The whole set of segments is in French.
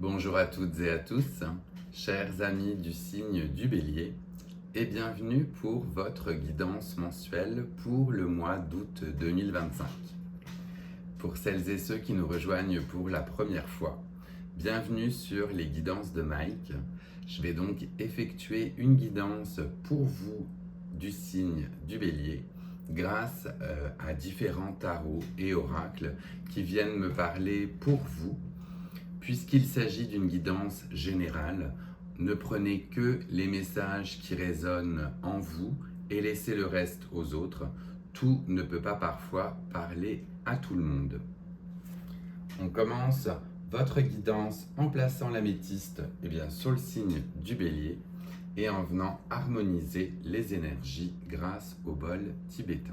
Bonjour à toutes et à tous, chers amis du signe du Bélier, et bienvenue pour votre guidance mensuelle pour le mois d'août 2025. Pour celles et ceux qui nous rejoignent pour la première fois, bienvenue sur les guidances de Mike. Je vais donc effectuer une guidance pour vous du signe du Bélier grâce à différents tarots et oracles qui viennent me parler pour vous. Puisqu'il s'agit d'une guidance générale, ne prenez que les messages qui résonnent en vous et laissez le reste aux autres. Tout ne peut pas parfois parler à tout le monde. On commence votre guidance en plaçant l'améthyste sur le signe du Bélier et en venant harmoniser les énergies grâce au bol tibétain.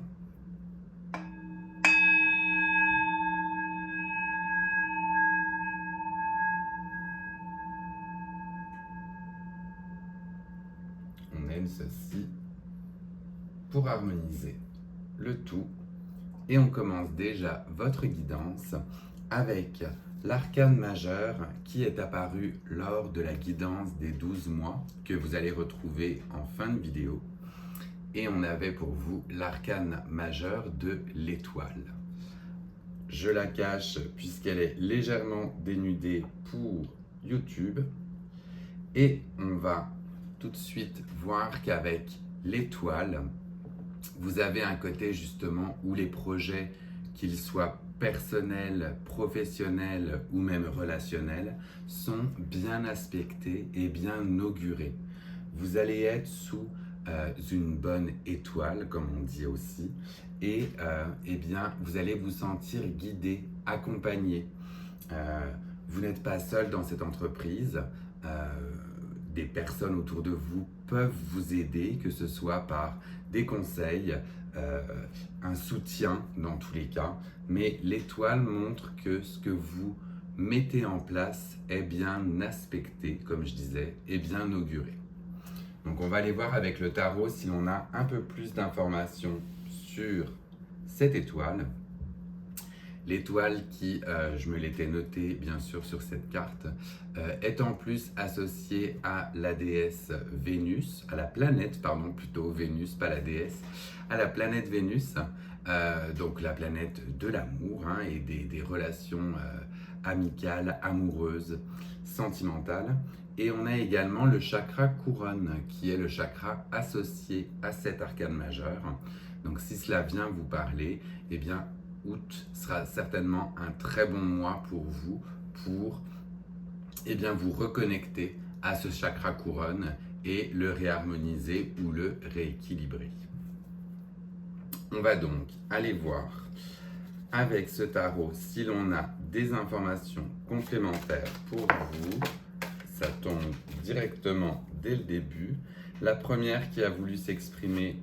On aime ceci pour harmoniser le tout. Et on commence déjà votre guidance avec l'arcane majeur qui est apparu lors de la guidance des 12 mois que vous allez retrouver en fin de vidéo. Et on avait pour vous l'arcane majeur de l'étoile. Je la cache puisqu'elle est légèrement dénudée pour YouTube. Et on va tout de suite voir qu'avec l'étoile, vous avez un côté justement où les projets, qu'ils soient personnels, professionnels ou même relationnels, sont bien aspectés et bien augurés. Vous allez être sous une bonne étoile, comme on dit aussi, et vous allez vous sentir guidé, accompagné. Vous n'êtes pas seul dans cette entreprise. Des personnes autour de vous peuvent vous aider, que ce soit par des conseils, un soutien dans tous les cas, mais l'étoile montre que ce que vous mettez en place est bien aspecté, comme je disais, et bien auguré. Donc on va aller voir avec le tarot si l'on a un peu plus d'informations sur cette étoile. L'étoile qui, je me l'étais notée bien sûr sur cette carte, est en plus associée à la déesse Vénus, à la planète, pardon, plutôt Vénus, pas la déesse, à la planète Vénus, donc la planète de l'amour et des relations amicales, amoureuses, sentimentales. Et on a également le chakra couronne, qui est le chakra associé à cet arcane majeur. Donc si cela vient vous parler, eh bien, août sera certainement un très bon mois pour vous, pour vous reconnecter à ce chakra couronne et le réharmoniser ou le rééquilibrer. On va donc aller voir avec ce tarot si l'on a des informations complémentaires pour vous. Ça tombe directement dès le début. La première qui a voulu s'exprimer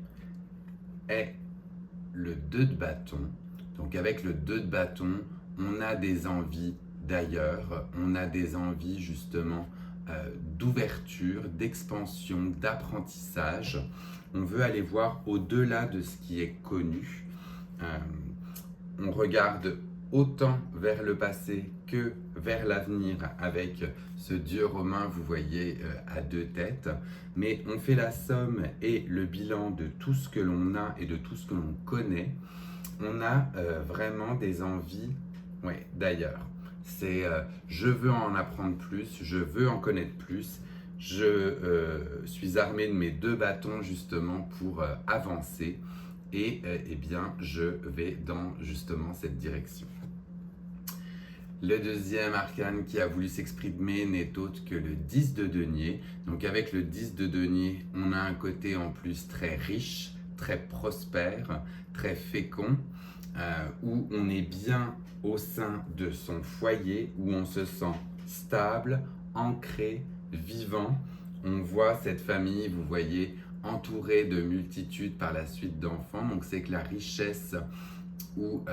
est le 2 de bâton. Donc avec le 2 de bâton, on a des envies d'ailleurs, on a des envies justement d'ouverture, d'expansion, d'apprentissage. On veut aller voir au-delà de ce qui est connu. On regarde autant vers le passé que vers l'avenir avec ce dieu romain, vous voyez, à deux têtes. Mais on fait la somme et le bilan de tout ce que l'on a et de tout ce que l'on connaît. On a vraiment des envies d'ailleurs. C'est je veux en apprendre plus, je veux en connaître plus. Je suis armé de mes 2 bâtons justement pour avancer et je vais dans justement cette direction. Le deuxième arcane qui a voulu s'exprimer n'est autre que le 10 de denier. Donc avec le 10 de denier, on a un côté en plus très riche, très prospère, très fécond, où on est bien au sein de son foyer, où on se sent stable, ancré, vivant. On voit cette famille, vous voyez, entourée de multitudes par la suite d'enfants. Donc c'est que la richesse, ou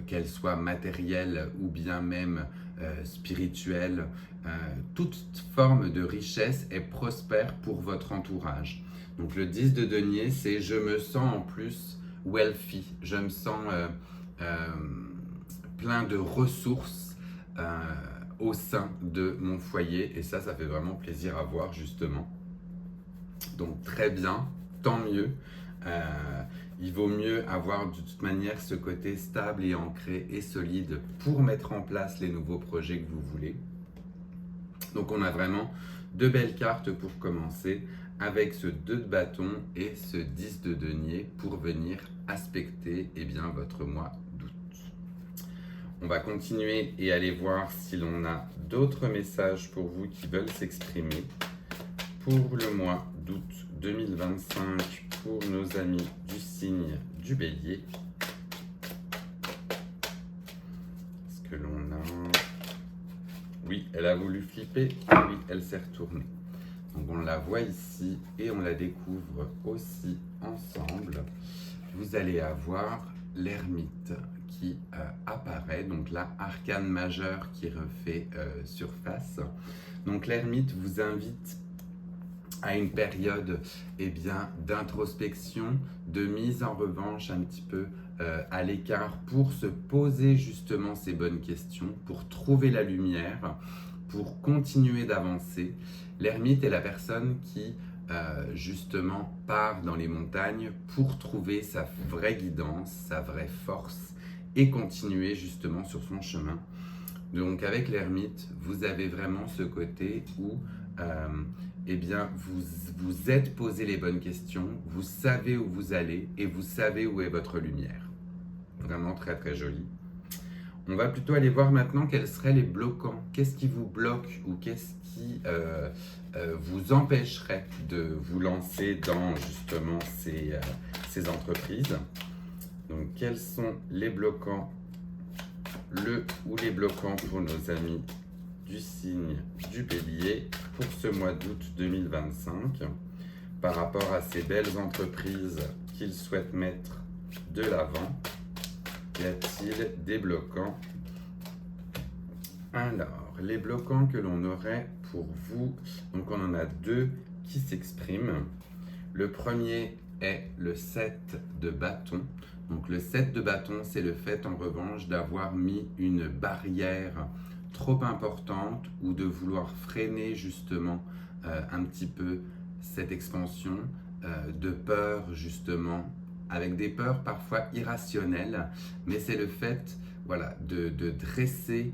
qu'elle soit matérielle ou bien même spirituelle, toute forme de richesse est prospère pour votre entourage. Donc le 10 de denier, c'est je me sens en plus wealthy, je me sens plein de ressources au sein de mon foyer. Et ça fait vraiment plaisir à voir justement. Donc très bien, tant mieux. Il vaut mieux avoir de toute manière ce côté stable et ancré et solide pour mettre en place les nouveaux projets que vous voulez. Donc on a vraiment deux belles cartes pour commencer avec ce 2 de bâton et ce 10 de denier pour venir aspecter votre mois d'août. On va continuer et aller voir si l'on a d'autres messages pour vous qui veulent s'exprimer pour le mois d'août 2025 pour nos amis du signe du Bélier. Est-ce que l'on a... Oui, elle a voulu flipper, oui, elle s'est retournée. Donc on la voit ici et on la découvre aussi ensemble. Vous allez avoir l'ermite qui apparaît, donc là, arcane majeur qui refait surface. Donc l'ermite vous invite à une période d'introspection, de mise en revanche un petit peu à l'écart pour se poser justement ces bonnes questions, pour trouver la lumière, pour continuer d'avancer. L'ermite est la personne qui justement part dans les montagnes pour trouver sa vraie guidance, sa vraie force et continuer justement sur son chemin. Donc avec l'ermite, vous avez vraiment ce côté où vous êtes posé les bonnes questions, vous savez où vous allez et vous savez où est votre lumière. Vraiment très très joli. On va plutôt aller voir maintenant quels seraient les bloquants. Qu'est-ce qui vous bloque ou qu'est-ce qui vous empêcherait de vous lancer dans justement ces entreprises. Donc quels sont les bloquants, les bloquants pour nos amis du signe du Bélier pour ce mois d'août 2025 par rapport à ces belles entreprises qu'ils souhaitent mettre de l'avant. Y a-t-il des bloquants? Alors, les bloquants que l'on aurait pour vous, donc on en a deux qui s'expriment. Le premier est le 7 de bâton. Donc le 7 de bâton, c'est le fait en revanche d'avoir mis une barrière trop importante ou de vouloir freiner justement un petit peu cette expansion de peur justement, avec des peurs parfois irrationnelles, mais c'est le fait de dresser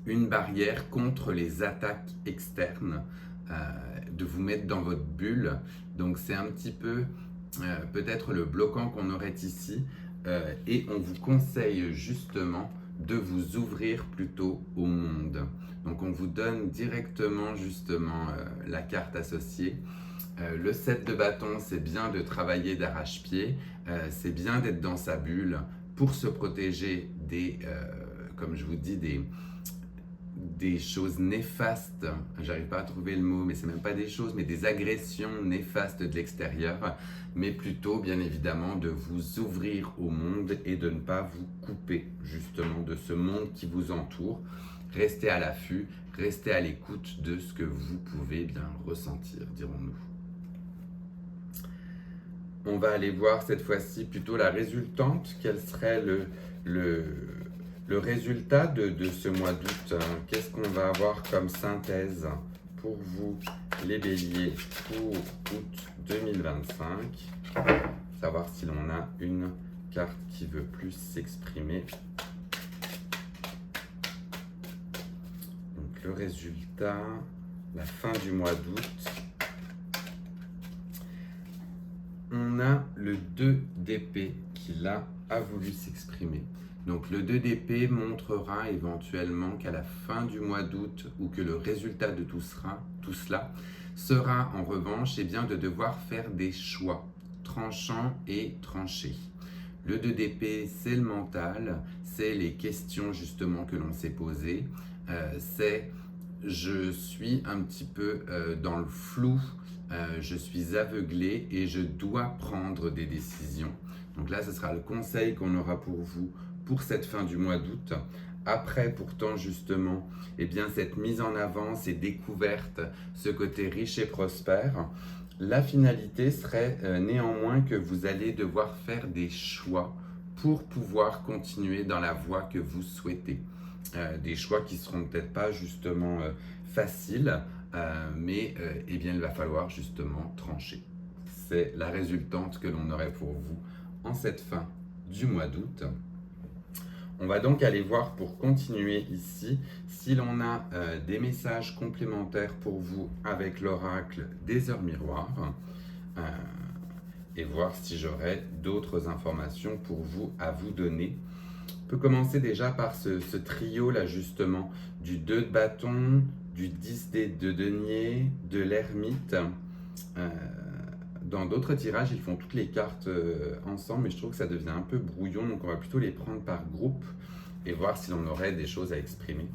une barrière contre les attaques externes, de vous mettre dans votre bulle. Donc c'est un petit peu peut-être le bloquant qu'on aurait ici et on vous conseille justement de vous ouvrir plutôt au monde. Donc on vous donne directement justement la carte associée. Le 7 de bâton, c'est bien de travailler d'arrache-pied, c'est bien d'être dans sa bulle pour se protéger des, comme je vous dis, des choses néfastes, j'arrive pas à trouver le mot, mais c'est même pas des choses, mais des agressions néfastes de l'extérieur, mais plutôt bien évidemment de vous ouvrir au monde et de ne pas vous couper justement de ce monde qui vous entoure. Restez à l'affût, restez à l'écoute de ce que vous pouvez bien ressentir, dirons-nous. On va aller voir cette fois-ci plutôt la résultante. Quel serait le résultat de ce mois d'août? Qu'est-ce qu'on va avoir comme synthèse pour vous, les béliers, pour août 2025? Savoir si l'on a une carte qui veut plus s'exprimer. Donc le résultat, la fin du mois d'août. On a le 2 d'épée qui là a voulu s'exprimer. Donc le 2 d'épée montrera éventuellement qu'à la fin du mois d'août ou que le résultat de tout cela sera en revanche de devoir faire des choix tranchants et tranchés. Le 2 d'épée, c'est le mental, c'est les questions justement que l'on s'est posées, c'est je suis un petit peu dans le flou, je suis aveuglé et je dois prendre des décisions. Donc là, ce sera le conseil qu'on aura pour vous pour cette fin du mois d'août. Après, pourtant, justement, cette mise en avant, ces découvertes, ce côté riche et prospère, la finalité serait néanmoins que vous allez devoir faire des choix pour pouvoir continuer dans la voie que vous souhaitez. des choix qui seront peut-être pas justement faciles, mais eh bien, il va falloir justement trancher. C'est la résultante que l'on aurait pour vous en cette fin du mois d'août. On va donc aller voir pour continuer ici si l'on a des messages complémentaires pour vous avec l'oracle des heures miroirs et voir si j'aurai d'autres informations pour vous à vous donner. On peut commencer déjà par ce trio là justement du 2 de bâton, du 10 de denier, de l'ermite. Dans d'autres tirages, ils font toutes les cartes ensemble, mais je trouve que ça devient un peu brouillon, donc on va plutôt les prendre par groupe et voir si l'on aurait des choses à exprimer.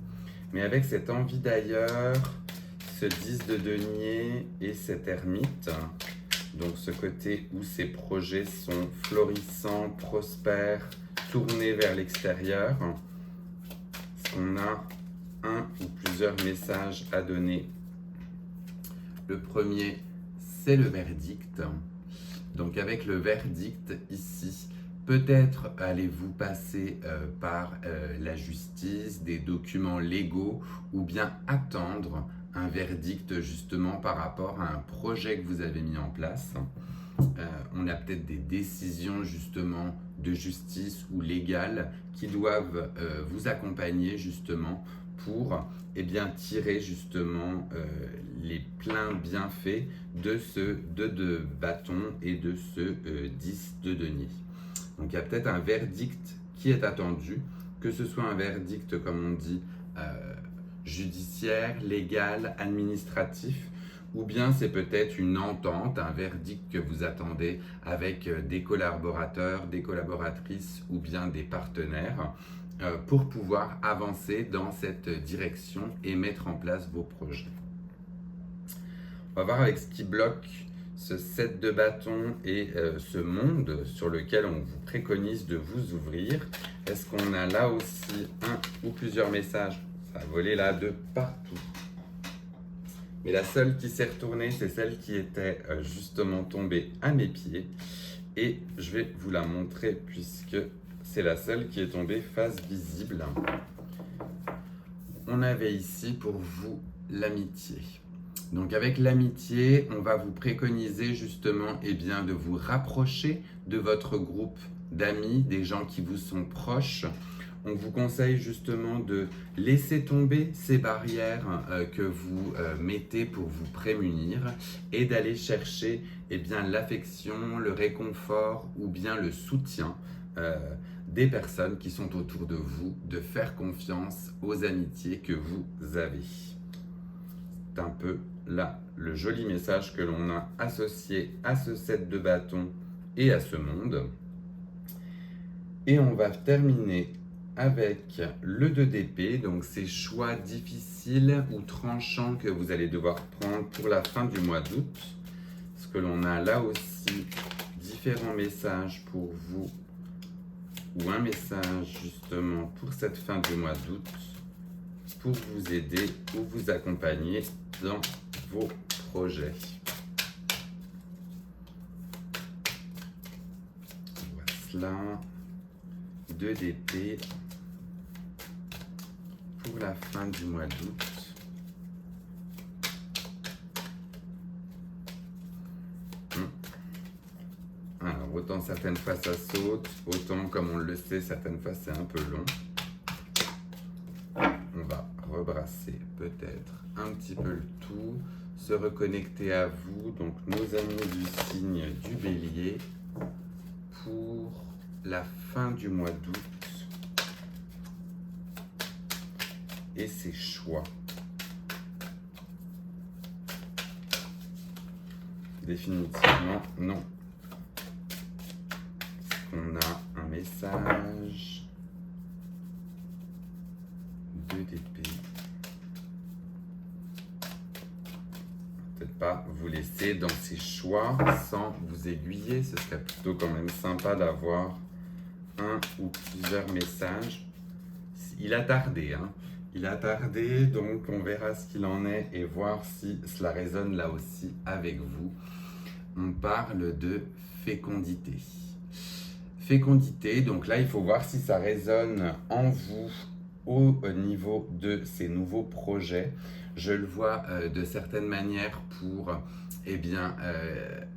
Mais avec cette envie d'ailleurs, ce 10 de denier et cette ermite, donc ce côté où ces projets sont florissants, prospères, tournés vers l'extérieur, est-ce qu'on a un ou plusieurs messages à donner? Le premier, c'est le verdict. Donc avec le verdict ici, peut-être allez-vous passer par la justice, des documents légaux, ou bien attendre un verdict justement par rapport à un projet que vous avez mis en place. On a peut-être des décisions justement de justice ou légales qui doivent vous accompagner justement pour tirer justement les pleins bienfaits de ce 2 de bâton et de ce 10 de denier. Donc il y a peut-être un verdict qui est attendu, que ce soit un verdict comme on dit judiciaire, légal, administratif, ou bien c'est peut-être une entente, un verdict que vous attendez avec des collaborateurs, des collaboratrices ou bien des partenaires pour pouvoir avancer dans cette direction et mettre en place vos projets. On va voir avec ce qui bloque ce 7 de bâton et ce monde sur lequel on vous préconise de vous ouvrir. Est-ce qu'on a là aussi un ou plusieurs messages? Ça a volé là de partout. Mais la seule qui s'est retournée, c'est celle qui était justement tombée à mes pieds. Et je vais vous la montrer puisque c'est la seule qui est tombée face visible. On avait ici pour vous l'amitié. Donc avec l'amitié, on va vous préconiser justement de vous rapprocher de votre groupe d'amis, des gens qui vous sont proches. On vous conseille justement de laisser tomber ces barrières que vous mettez pour vous prémunir et d'aller chercher l'affection, le réconfort ou bien le soutien des personnes qui sont autour de vous, de faire confiance aux amitiés que vous avez. C'est un peu là le joli message que l'on a associé à ce 7 de bâton et à ce monde. Et on va terminer avec le 2 d'épée, donc ces choix difficiles ou tranchants que vous allez devoir prendre pour la fin du mois d'août. Parce que l'on a là aussi différents messages pour vous, ou un message justement pour cette fin du mois d'août, pour vous aider ou vous accompagner dans vos projets. Voilà, 2 d'épée pour la fin du mois d'août. Alors, autant certaines fois ça saute, autant comme on le sait, certaines fois c'est un peu long. On va rebrasser peut-être un petit peu le tout, se reconnecter à vous, donc nos amis du signe du Bélier, pour la fin du mois d'août et ses choix. Définitivement non. On a un message, 2 d'épée. Peut-être pas vous laisser dans ces choix sans vous aiguiller. Ce serait plutôt quand même sympa d'avoir un ou plusieurs messages. Il a tardé, hein. Il a tardé, donc on verra ce qu'il en est et voir si cela résonne là aussi avec vous. On parle de fécondité. Fécondité, donc là il faut voir si ça résonne en vous au niveau de ces nouveaux projets. Je le vois de certaines manières pour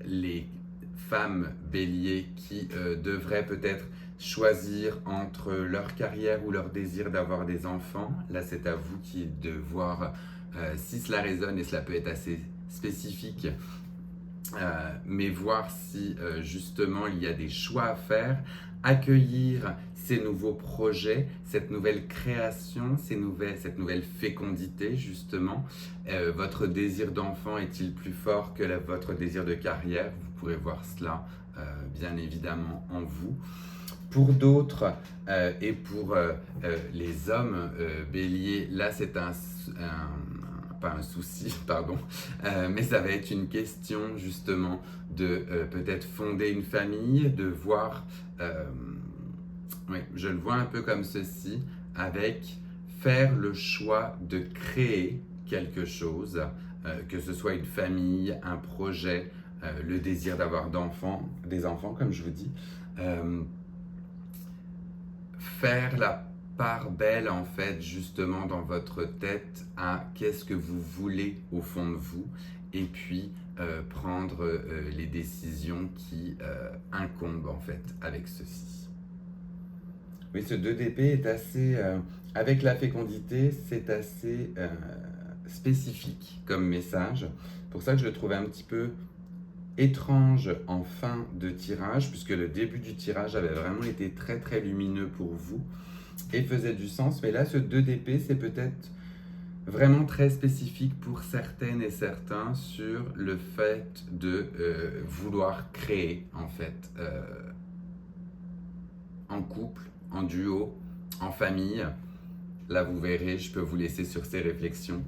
les femmes béliers qui devraient peut-être choisir entre leur carrière ou leur désir d'avoir des enfants. Là, c'est à vous de voir si cela résonne, et cela peut être assez spécifique, mais voir si justement il y a des choix à faire, accueillir ces nouveaux projets, cette nouvelle création, cette nouvelle fécondité justement. Votre désir d'enfant est-il plus fort que votre désir de carrière? Vous pourrez voir cela bien évidemment en vous. Pour d'autres et pour les hommes béliers, là c'est pas un souci, pardon, mais ça va être une question justement de peut-être fonder une famille, de voir, oui, je le vois un peu comme ceci, avec faire le choix de créer quelque chose, que ce soit une famille, un projet, le désir d'avoir des enfants comme je vous dis, faire la part belle en fait justement dans votre tête à qu'est-ce que vous voulez au fond de vous, et puis prendre les décisions qui incombent en fait avec ceci. Oui, ce 2 d'épée est assez, avec la fécondité, c'est assez spécifique comme message. Pour ça que je le trouvais un petit peu étrange en fin de tirage, puisque le début du tirage avait vraiment été très très lumineux pour vous et faisait du sens. Mais là, ce 2 d'épée, c'est peut-être vraiment très spécifique pour certaines et certains sur le fait de vouloir créer en fait en couple, en duo, en famille. Là, vous verrez, je peux vous laisser sur ces réflexions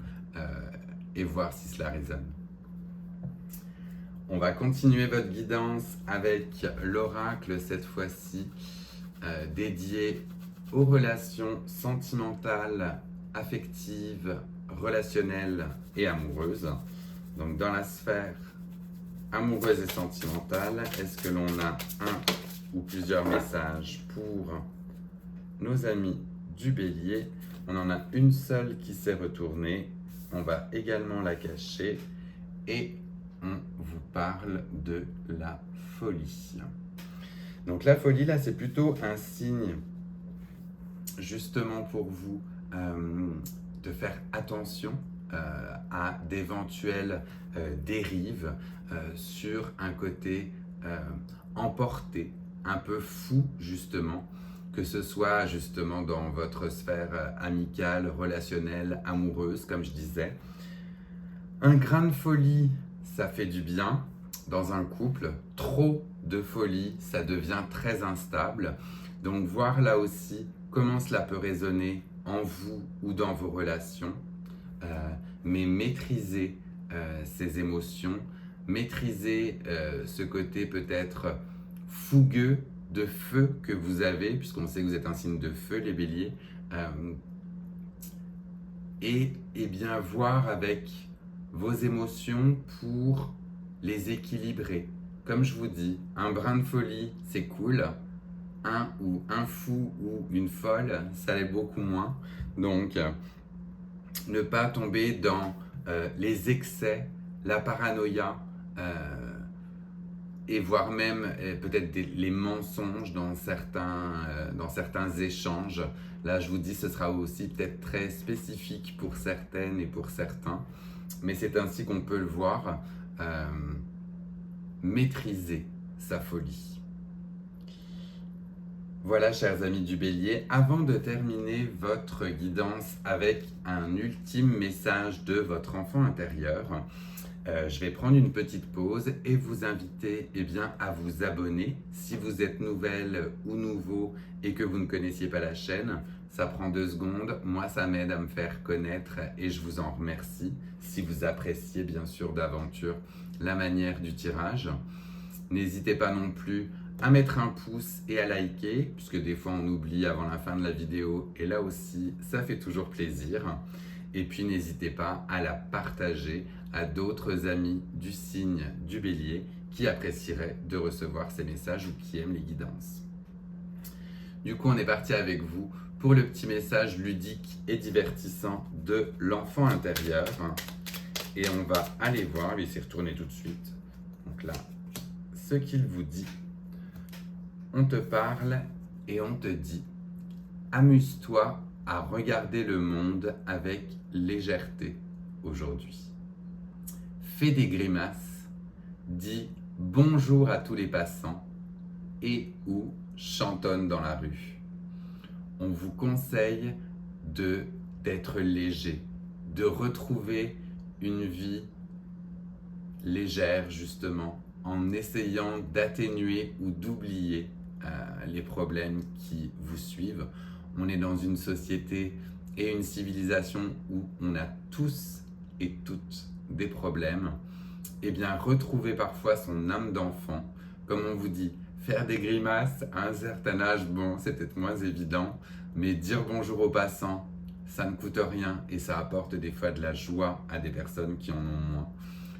et voir si cela résonne. On va continuer votre guidance avec l'oracle, cette fois-ci dédié aux relations sentimentales, affectives, relationnelles et amoureuses. Donc dans la sphère amoureuse et sentimentale, est-ce que l'on a un ou plusieurs messages pour nos amis du Bélier? On en a une seule qui s'est retournée. On va également la cacher et on vous parle de la folie. Donc la folie, là, c'est plutôt un signe, justement pour vous, de faire attention à d'éventuelles dérives sur un côté emporté, un peu fou, justement, que ce soit justement dans votre sphère amicale, relationnelle, amoureuse, comme je disais. Un grain de folie, ça fait du bien dans un couple. Trop de folie, ça devient très instable. Donc voir là aussi comment cela peut résonner en vous ou dans vos relations. Mais maîtriser ces émotions, maîtriser ce côté peut-être fougueux de feu que vous avez, puisqu'on sait que vous êtes un signe de feu, les béliers. Et bien voir avec vos émotions pour les équilibrer. Comme je vous dis, un brin de folie, c'est cool. Un fou ou une folle, ça l'est beaucoup moins. Donc, ne pas tomber dans les excès, la paranoïa, et voire même peut-être les mensonges dans certains échanges. Là, je vous dis, ce sera aussi peut-être très spécifique pour certaines et pour certains. Mais c'est ainsi qu'on peut le voir, maîtriser sa folie. Voilà, chers amis du Bélier, avant de terminer votre guidance avec un ultime message de votre enfant intérieur, je vais prendre une petite pause et vous inviter à vous abonner. Si vous êtes nouvelle ou nouveau et que vous ne connaissiez pas la chaîne, ça prend 2 secondes. Moi, ça m'aide à me faire connaître et je vous en remercie. Si vous appréciez bien sûr d'aventure la manière du tirage, n'hésitez pas non plus à mettre un pouce et à liker, puisque des fois on oublie avant la fin de la vidéo et là aussi, ça fait toujours plaisir. Et puis n'hésitez pas à la partager à d'autres amis du signe du Bélier qui apprécieraient de recevoir ces messages ou qui aiment les guidances. Du coup, on est parti avec vous pour le petit message ludique et divertissant de l'enfant intérieur. Et on va aller voir, lui s'est retourné tout de suite. Donc là, ce qu'il vous dit, on te parle et on te dit, amuse-toi à regarder le monde avec légèreté aujourd'hui. Fais des grimaces, dis bonjour à tous les passants et ou chantonne dans la rue. On vous conseille d'être léger, de retrouver une vie légère justement, en essayant d'atténuer ou d'oublier les problèmes qui vous suivent. On est dans une société et une civilisation où on a tous et toutes des problèmes. Eh bien, retrouver parfois son âme d'enfant, comme on vous dit, faire des grimaces à un certain âge, bon, c'est peut-être moins évident, mais dire bonjour aux passants, ça ne coûte rien et ça apporte des fois de la joie à des personnes qui en ont moins.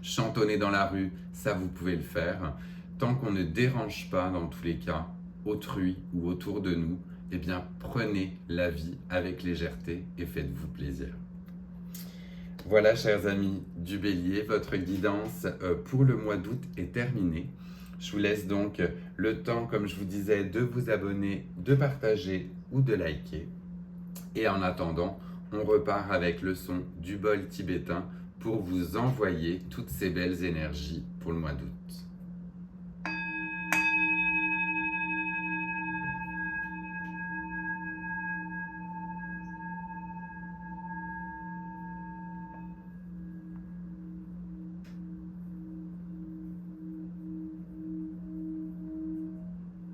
Chantonner dans la rue, ça vous pouvez le faire. Tant qu'on ne dérange pas, dans tous les cas, autrui ou autour de nous, eh bien, prenez la vie avec légèreté et faites-vous plaisir. Voilà, chers amis du Bélier, votre guidance pour le mois d'août est terminée. Je vous laisse donc le temps, comme je vous disais, de vous abonner, de partager ou de liker. Et en attendant, on repart avec le son du bol tibétain pour vous envoyer toutes ces belles énergies pour le mois d'août.